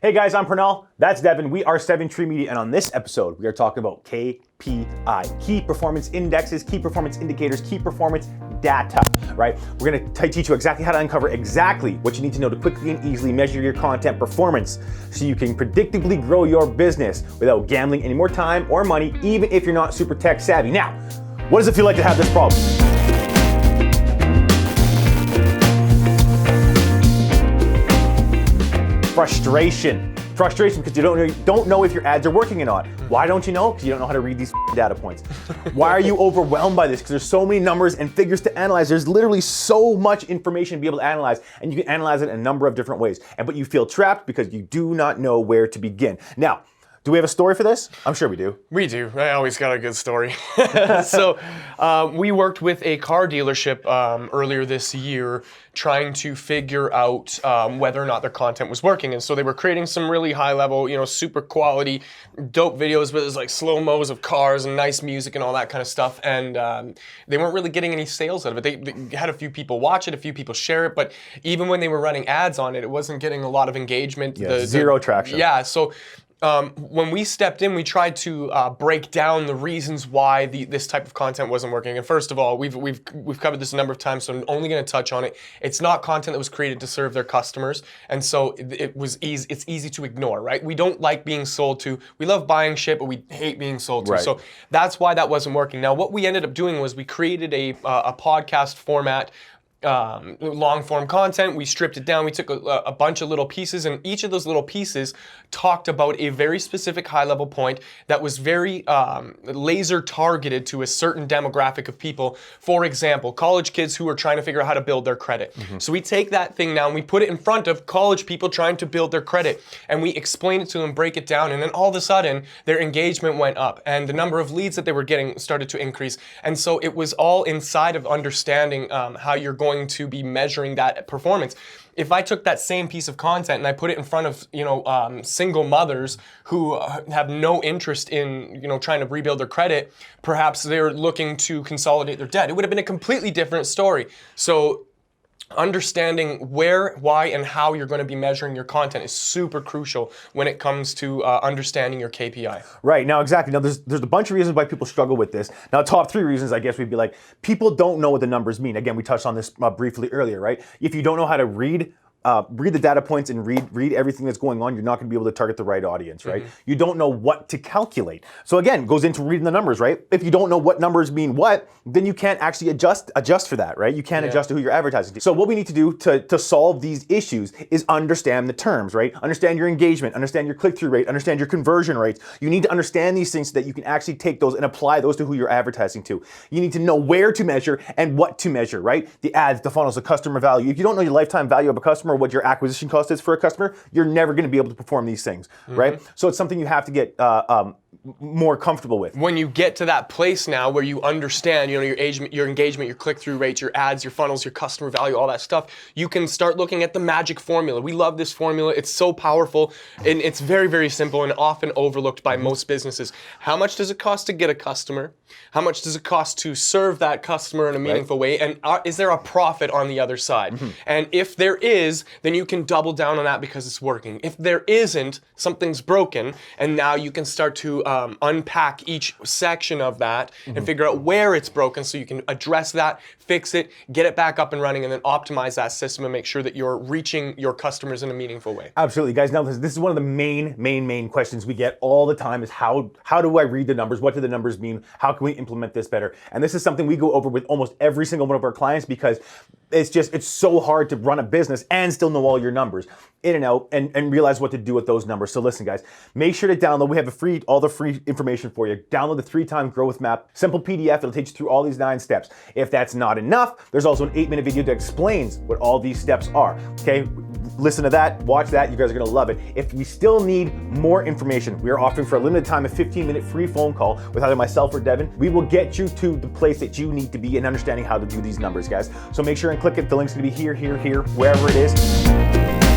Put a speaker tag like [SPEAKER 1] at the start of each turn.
[SPEAKER 1] Hey guys, I'm Pernell. That's Devin. We are 7 Tree Media, and on this episode, we are talking about KPI, key performance indexes, key performance indicators, key performance data, right? We're gonna teach you exactly how to uncover exactly what you need to know to quickly and easily measure your content performance so you can predictably grow your business without gambling any more time or money, even if you're not super tech savvy. Now, what does it feel like to have this problem? Frustration because you don't know if your ads are working or not. Why don't you know? Because you don't know how to read these data points. Why are you overwhelmed by this? Because there's so many numbers and figures to analyze. There's literally so much information to be able to analyze, and you can analyze it in a number of different ways. But you feel trapped because you do not know where to begin. Now, do we have a story for this? I'm sure we do.
[SPEAKER 2] We do. I always got a good story. So we worked with a car dealership earlier this year trying to figure out whether or not their content was working. And so they were creating some really high level, super quality, dope videos, but it was like slow-mos of cars and nice music and all that kind of stuff. And they weren't really getting any sales out of it. They had a few people watch it, a few people share it, but even when they were running ads on it, it wasn't getting a lot of engagement.
[SPEAKER 1] Yeah, zero traction.
[SPEAKER 2] Yeah, so when we stepped in, we tried to break down the reasons why this type of content wasn't working. And first of all, we've covered this a number of times, so I'm only going to touch on it. It's not content that was created to serve their customers, and so it's easy to ignore, right? We don't like being sold to. We love buying shit, but we hate being sold to. Right. So that's why that wasn't working. Now, what we ended up doing was we created a podcast format. Long form content. We stripped it down. We took a bunch of little pieces, and each of those little pieces talked about a very specific high level point that was very laser targeted to a certain demographic of people. For example, college kids who are trying to figure out how to build their credit. Mm-hmm. So we take that thing now and we put it in front of college people trying to build their credit, and we explain it to them, break it down, and then all of a sudden their engagement went up and the number of leads that they were getting started to increase. And so it was all inside of understanding how you're going to be measuring that performance. If I took that same piece of content and I put it in front of single mothers who have no interest in trying to rebuild their credit, perhaps they're looking to consolidate their debt, it would have been a completely different story. So understanding where, why, and how you're going to be measuring your content is super crucial when it comes to understanding your KPI.
[SPEAKER 1] Right, now exactly. Now there's a bunch of reasons why people struggle with this. Now top 3 reasons, I guess, we'd be like, people don't know what the numbers mean. Again, we touched on this briefly earlier, right? If you don't know how to read the data points and read everything that's going on, you're not going to be able to target the right audience, right? Mm-hmm. You don't know what to calculate. So again, goes into reading the numbers, right? If you don't know what numbers mean what, then you can't actually adjust for that, right? You can't adjust to who you're advertising to. So what we need to do to solve these issues is understand the terms, right? Understand your engagement, understand your click-through rate, understand your conversion rates. You need to understand these things so that you can actually take those and apply those to who you're advertising to. You need to know where to measure and what to measure, right? The ads, the funnels, the customer value. If you don't know your lifetime value of a customer, what your acquisition cost is for a customer, you're never going to be able to perform these things, mm-hmm. right? So it's something you have to get more comfortable with.
[SPEAKER 2] When you get to that place now where you understand, your engagement, your click-through rates, your ads, your funnels, your customer value, all that stuff, you can start looking at the magic formula. We love this formula. It's so powerful, and it's very, very simple and often overlooked by most businesses. How much does it cost to get a customer? How much does it cost to serve that customer in a meaningful way? And is there a profit on the other side? Mm-hmm. And if there is, then you can double down on that because it's working. If there isn't, something's broken, and now you can start to unpack each section of that and figure out where it's broken so you can address that, fix it, get it back up and running, and then optimize that system and make sure that you're reaching your customers in a meaningful way.
[SPEAKER 1] Absolutely, guys. Now, this is one of the main questions we get all the time is how do I read the numbers? What do the numbers mean? How can we implement this better? And this is something we go over with almost every single one of our clients because it's so hard to run a business and still know all your numbers in and out and realize what to do with those numbers. So listen, guys, make sure to download. We have all the free information for you. Download the 3-time growth map, simple PDF. It'll take you through all these 9 steps. If that's not enough, there's also an 8-minute video that explains what all these steps are. Okay, listen to that, watch that. You guys are gonna love it. If we still need more information, we are offering for a limited time a 15-minute free phone call with either myself or Devin. We will get you to the place that you need to be in understanding how to do these numbers, guys. So make sure and click it. The link's gonna be here, wherever it is.